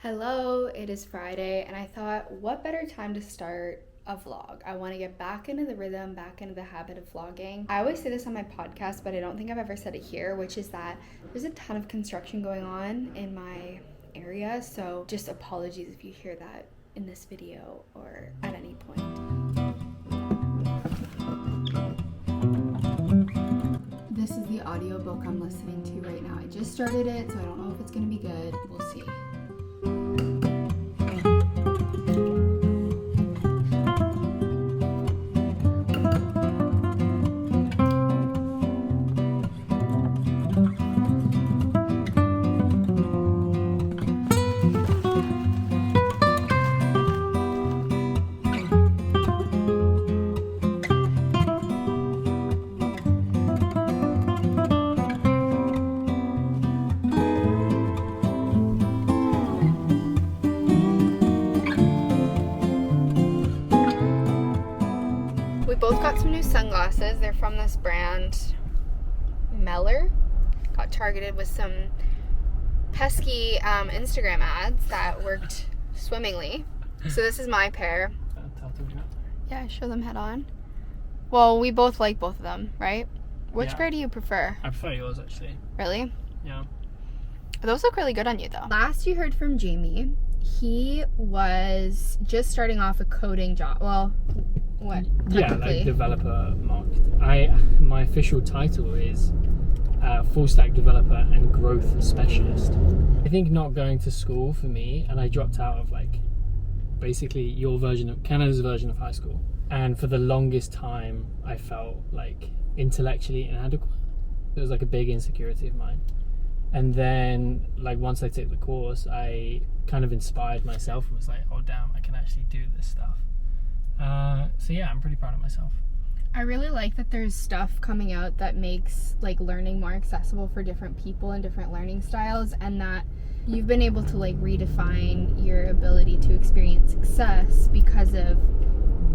Hello, it is Friday, and I thought, what better time to start a vlog? I want to get back into the rhythm, back into the habit of vlogging. I always say this on my podcast, but I don't think I've ever said it here, which is that there's a ton of construction going on in my area, so just apologies if you hear that in this video or at any point. This is the audiobook I'm listening to right now. I just started it, so I don't know if it's going to be good. We'll see. Both got some new sunglasses. They're from this brand, Meller. Got targeted with some pesky Instagram ads that worked swimmingly. So this is my pair. Yeah, show them head on. Well, we both like both of them, right? Which pair do you prefer? I prefer yours, actually. Really? Yeah. Those look really good on you, though. Last you heard from Jamie, he was just starting off a coding job. Well, what? Yeah, like developer marketing. My official title is full stack developer and growth specialist. I think not going to school for me, and I dropped out of basically your version of Canada's version of high school. And for the longest time, I felt intellectually inadequate. It was a big insecurity of mine. And then once I took the course, I kind of inspired myself and was like, oh damn, I can actually do this stuff. So yeah, I'm pretty proud of myself. I really like that there's stuff coming out that makes learning more accessible for different people and different learning styles, and that you've been able to redefine your ability to experience success because of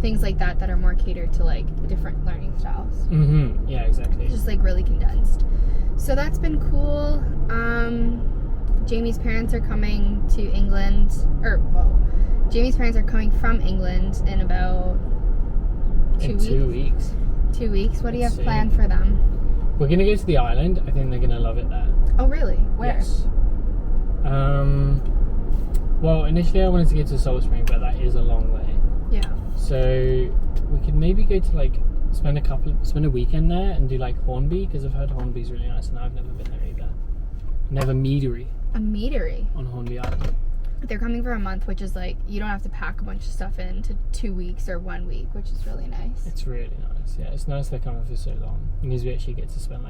things like that are more catered to different learning styles. Mm-hmm. Yeah, exactly. Just really condensed. So that's been cool. Jamie's parents are coming to England, Jamie's parents are coming from England in about 2 weeks. 2 weeks. What do you have planned for them? We're going to go to the island. I think they're going to love it there. Oh, really? Where? Yes. Well, initially I wanted to get to Salt Spring, but that is a long way. Yeah. So we could maybe go to spend a weekend there and do Hornby, because I've heard Hornby's really nice and I've never been there either. And they have a meadery. A meadery? On Hornby Island. They're coming for a month, which is you don't have to pack a bunch of stuff into 2 weeks or 1 week, which is really nice. It's really nice. Yeah, it's nice they're coming for so long. It means we actually get to spend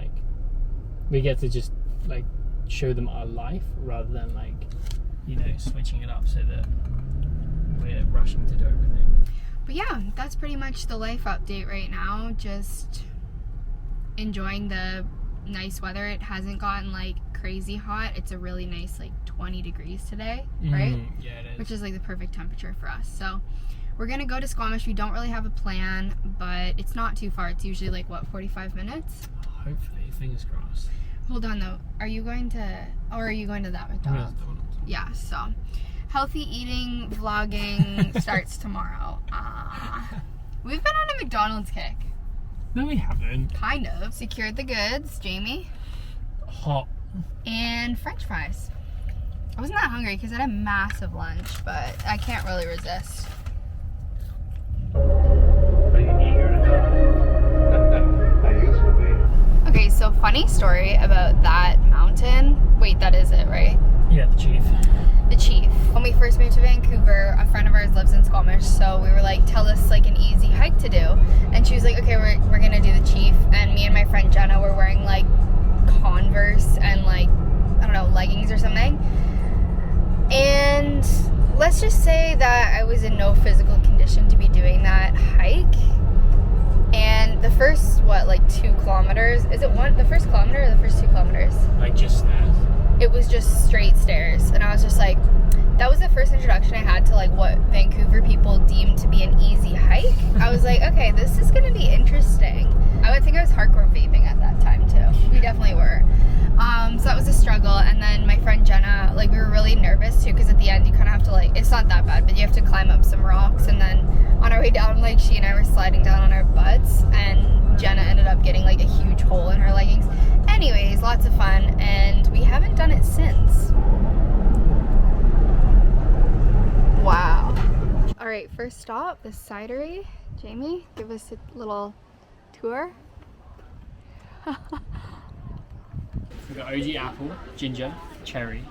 we get to just show them our life rather than switching it up so that we're rushing to do everything. But yeah, that's pretty much the life update right now. Just enjoying the nice weather. It hasn't gotten crazy hot. It's a really nice 20 degrees today, right? Yeah, it is. Which is the perfect temperature for us. So we're gonna go to Squamish. We don't really have a plan, but it's not too far. It's usually 45 minutes? Hopefully, fingers crossed. Hold on though. Are you going to that McDonald's? Yeah, so healthy eating vlogging starts tomorrow. We've been on a McDonald's kick. No, we haven't. Kind of. Secured the goods, Jamie. Hot. And French fries. I wasn't that hungry because I had a massive lunch, but I can't really resist. Are you eager to die? I used to be. Okay, so funny story about that mountain. Wait, that is it, right? Yeah, the Chief. The Chief. When we first moved to Vancouver, a friend of ours lives in Squamish, so we were tell us an easy hike to do. And she was like, okay, we're gonna do the Chief. And me and my friend Jenna were wearing Converse and I don't know, leggings or something. And let's just say that I was in no physical condition to be doing that hike. And the first 2 kilometers, is it the first kilometer or the first 2 kilometers? Just stairs. It was just straight stairs, and I was just that was the first introduction I had to like what Vancouver people deem to be an easy hike, I was like, okay, this is gonna be interesting. I would think I was hardcore vaping at that time too. We definitely were. So that was a struggle. And then my friend Jenna, like we were really nervous too, because at the end you kind of have to like, it's not that bad, but you have to climb up some rocks. And then on our way down, like she and I were sliding down on our butts, and Jenna ended up getting like a huge hole in her leggings. Anyways, lots of fun, and we haven't done it since. Wow. All right, first stop, the cidery. Jamie, give us a little tour. We've got OG apple, ginger, cherry,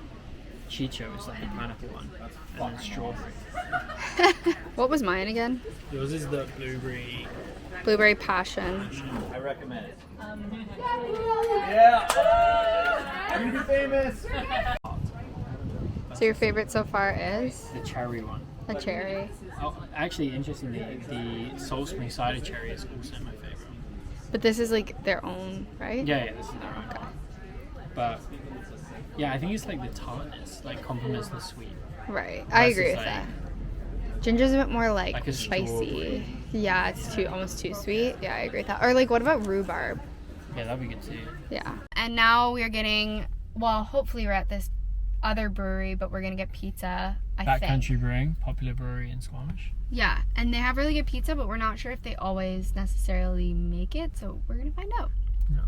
Chicho is like the pineapple one, and then strawberry. What was mine again? Yours is the blueberry. Blueberry passion. I recommend it. Yeah. I'm gonna be famous. So your favorite so far is The cherry one. the cherry. Oh, actually, interestingly, the Soul Spring cider cherry is also my favorite. But this is like their own, right? Yeah, this is their own. But yeah, I think it's like the tartness, like complements the sweet. Right. I agree with Versus, that. Ginger's a bit more like a spicy. strawberry. Yeah, it's almost too sweet. Yeah, I agree with that. Or like, what about rhubarb? Yeah, that'd be good too. Yeah. And now we are getting, well, hopefully we're at this other brewery, but we're gonna get pizza, I think. Backcountry Brewing, popular brewery in Squamish. Yeah, and they have really good pizza, but we're not sure if they always necessarily make it, so we're gonna find out. No.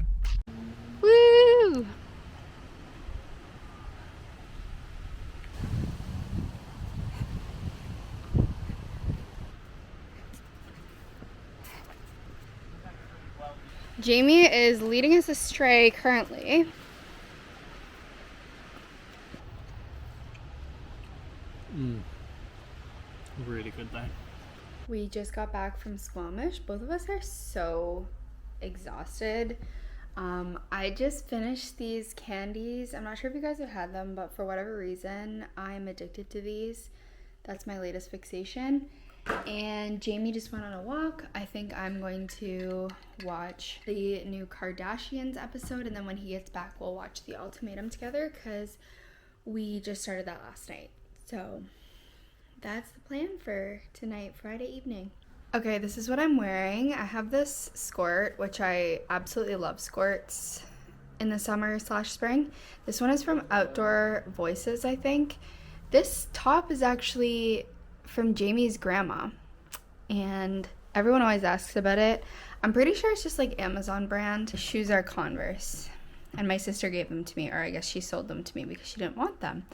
Woo! Jamie is leading us astray currently. Really good though. We just got back from Squamish. Both of us are so exhausted. I just finished these candies. I'm not sure if you guys have had them, but for whatever reason, I'm addicted to these. That's my latest fixation. And Jamie just went on a walk. I think I'm going to watch the new Kardashians episode, and then when he gets back, we'll watch The Ultimatum together, because we just started that last night. So that's the plan for tonight, Friday evening. Okay, this is what I'm wearing. I have this skirt, which I absolutely love skirts in the summer/spring. This one is from Outdoor Voices, I think. This top is actually from Jamie's grandma, and everyone always asks about it. I'm pretty sure it's just like Amazon brand. The shoes are Converse, and my sister gave them to me, or I guess she sold them to me because she didn't want them.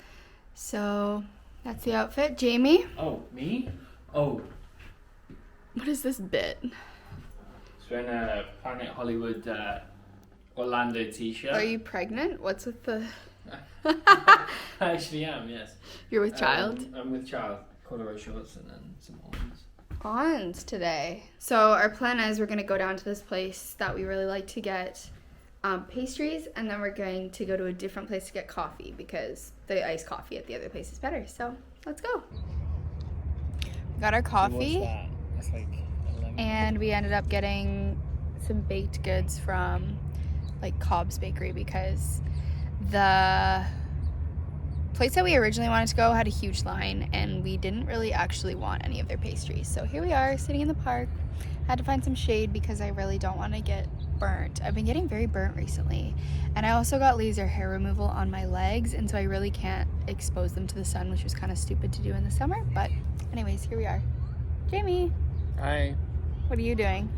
So that's the outfit. Jamie? Oh, me? Oh. What is this bit? It's wearing a Planet Hollywood Orlando t-shirt. Are you pregnant? What's with the... I actually am, yes. You're with child? I'm with child. Corduroy shorts and then some horns. Ons today. So our plan is we're going to go down to this place that we really like to get pastries, and then we're going to go to a different place to get coffee because the iced coffee at the other place is better. So let's go. Got our coffee. So what's that? That's like 11. And we ended up getting some baked goods from like Cobb's Bakery because the place that we originally wanted to go had a huge line, and we didn't really actually want any of their pastries. So here we are sitting in the park. Had to find some shade because I really don't want to get burnt. I've been getting very burnt recently, and I also got laser hair removal on my legs, and so I really can't expose them to the sun, which was kind of stupid to do in the summer. But anyways, here we are. Jamie, Hi. what are you doing?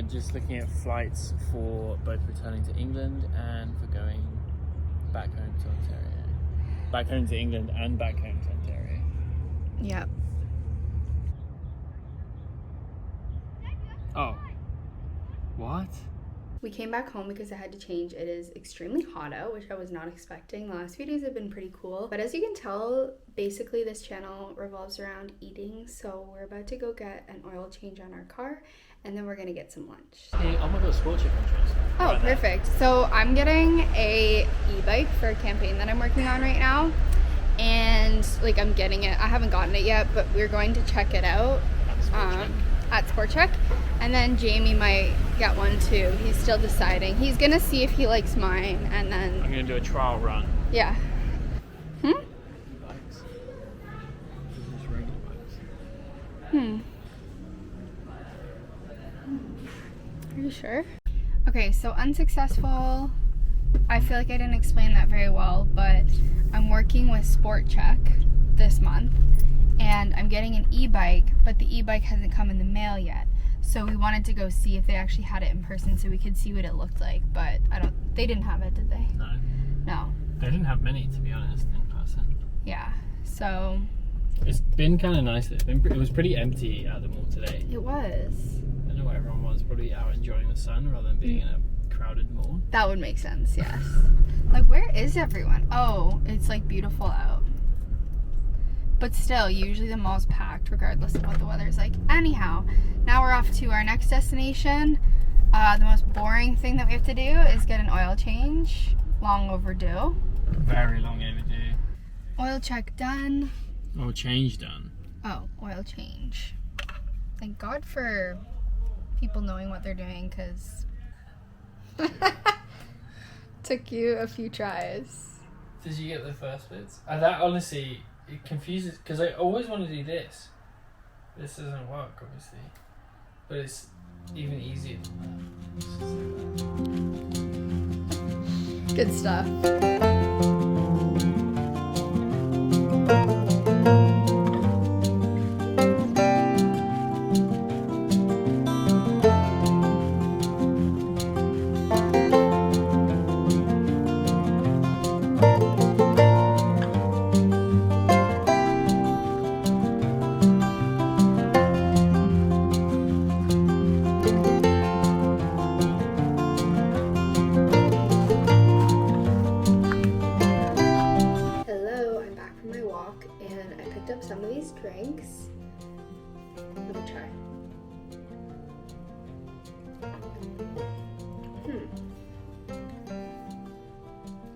Just looking at flights for both returning to England and for going back home to Ontario. Back home to England and back home to Ontario. Yep. Oh. What? We came back home because I had to change. It is extremely hot out, which I was not expecting. The last few days have been pretty cool. But as you can tell, basically this channel revolves around eating. So we're about to go get an oil change on our car, and then we're going to get some lunch. Hey, oh my god, sport chip interest. Oh, perfect. So I'm getting a e-bike for a campaign that I'm working on right now. And like I'm getting it. I haven't gotten it yet, but we're going to check it out at Sport Check. And then Jamie might get one too. He's still deciding. He's gonna see if he likes mine, and then I'm gonna do a trial run. yeah. sure. Okay, so unsuccessful. I feel like I didn't explain that very well, but I'm working with Sport Check this month and I'm getting an e-bike, but the e-bike hasn't come in the mail yet. So we wanted to go see if they actually had it in person so we could see what it looked like, but they didn't have it, did they? No. No. They didn't have many, to be honest, in person. Yeah, so. It's been kind of nice. It was pretty empty at the mall today. It was. I don't know where everyone was, probably out enjoying the sun rather than being in a crowded mall. That would make sense, yes. Like, where is everyone? Oh, it's like beautiful out. But still, usually the mall's packed regardless of what the weather's like. Anyhow, now we're off to our next destination. The most boring thing that we have to do is get an oil change. Long overdue. Very long overdue. Oil check done. Oh, change done. Oh, oil change. Thank God for people knowing what they're doing, because took you a few tries. Did you get the first bits? That honestly, it confuses, because I always want to do this. This doesn't work, obviously. But it's even easier than that. Good stuff. Some of these drinks. Let me try.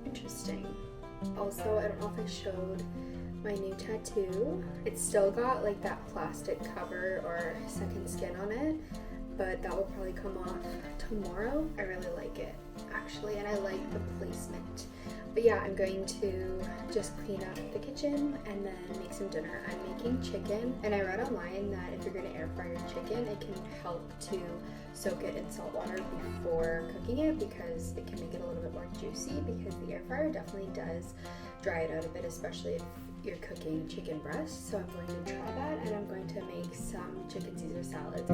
Interesting. Also, I don't know if I showed my new tattoo. It's still got like that plastic cover or second skin on it, but that will probably come off tomorrow. I really like it, actually, and I like the placement. But yeah, I'm going to just clean up the kitchen and then make some dinner. I'm making chicken, and I read online that if you're going to air fry your chicken, it can help to soak it in salt water before cooking it, because it can make it a little bit more juicy, because the air fryer definitely does dry it out a bit, especially if you're cooking chicken breast. So I'm going to try that, and I'm going to make some chicken Caesar salads.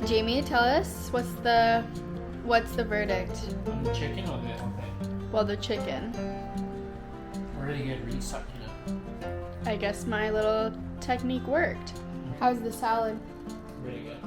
Jamie, tell us what's the verdict? On the chicken or the other thing? Well, the chicken. Really good resucking it. I guess my little technique worked. How's the salad? Really good.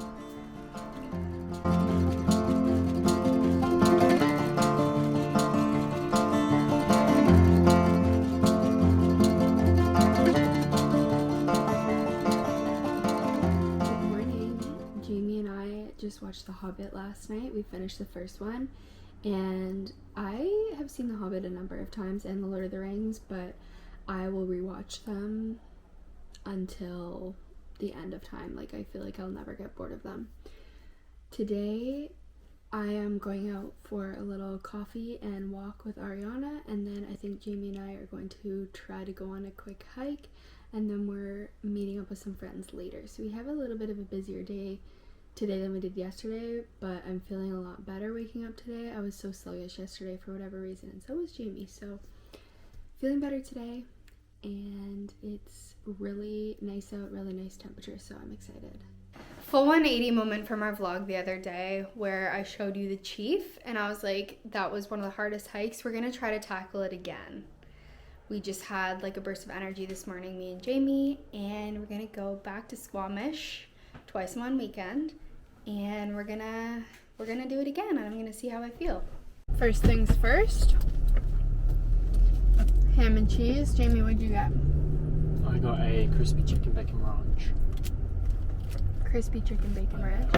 Just watched The Hobbit last night. We finished the first one, and I have seen The Hobbit a number of times and The Lord of the Rings, but I will rewatch them until the end of time. Like, I feel like I'll never get bored of them. Today I am going out for a little coffee and walk with Ariana, and then I think Jamie and I are going to try to go on a quick hike, and then we're meeting up with some friends later. So we have a little bit of a busier day today than we did yesterday, but I'm feeling a lot better waking up today. I was so sluggish yesterday for whatever reason, and so was Jamie. So feeling better today, and it's really nice out, really nice temperature, so I'm excited. Full 180 moment from our vlog the other day where I showed you the Chief, and I was like, that was one of the hardest hikes. We're gonna try to tackle it again. We just had like a burst of energy this morning, me and Jamie, and we're gonna go back to Squamish twice in one weekend, and we're gonna do it again, and I'm gonna see how I feel. First things first, ham and cheese. Jamie, what'd you get? I got a crispy chicken bacon ranch. crispy chicken bacon ranch.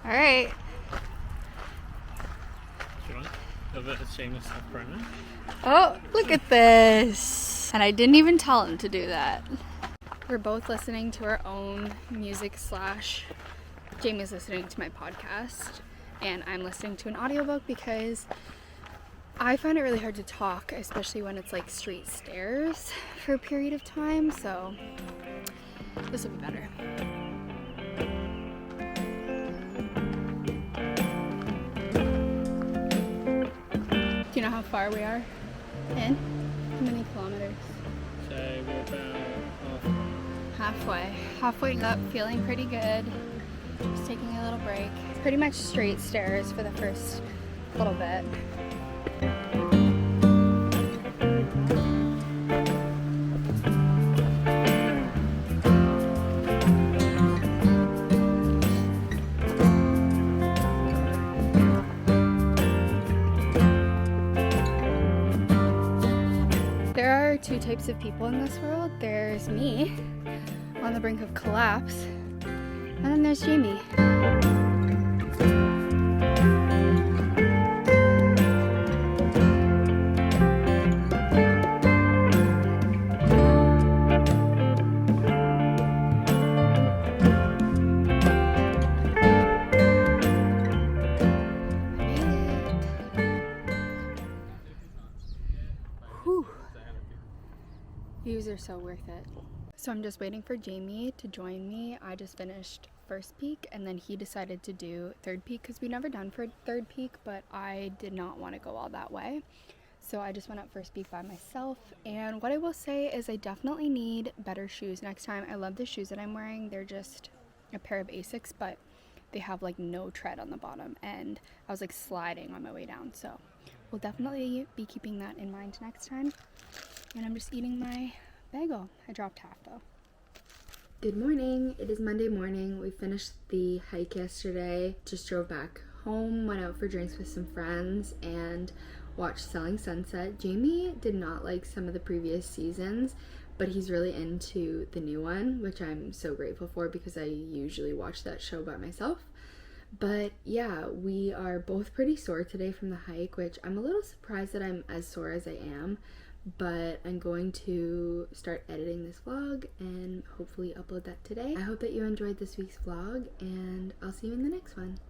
All right. Do you want a bit of shameless self-promo? Oh, look at this. And I didn't even tell him to do that. We're both listening to our own music slash Jamie's listening to my podcast and I'm listening to an audiobook because I find it really hard to talk, especially when it's like straight stairs for a period of time, so this will be better. Do you know how far we are in? How many kilometers? So we're about Halfway up, feeling pretty good. Just taking a little break. It's pretty much straight stairs for the first little bit. There are two types of people in this world. There's me, on the brink of collapse, and then there's Jamie. Whew. Views are so worth it. So I'm just waiting for Jamie to join me. I just finished first peak and then he decided to do third peak because we've never done for third peak, but I did not want to go all that way. So I just went up first peak by myself. And what I will say is I definitely need better shoes next time. I love the shoes that I'm wearing. They're just a pair of Asics, but they have like no tread on the bottom and I was like sliding on my way down. So we'll definitely be keeping that in mind next time. And I'm just eating my bagel. I dropped half though. Good morning. It is Monday morning. We finished the hike yesterday. Just drove back home, went out for drinks with some friends, and watched Selling Sunset. Jamie did not like some of the previous seasons, but he's really into the new one, which I'm so grateful for because I usually watch that show by myself. But yeah, we are both pretty sore today from the hike, which I'm a little surprised that I'm as sore as I am. But I'm going to start editing this vlog and hopefully upload that today. I hope that you enjoyed this week's vlog and I'll see you in the next one.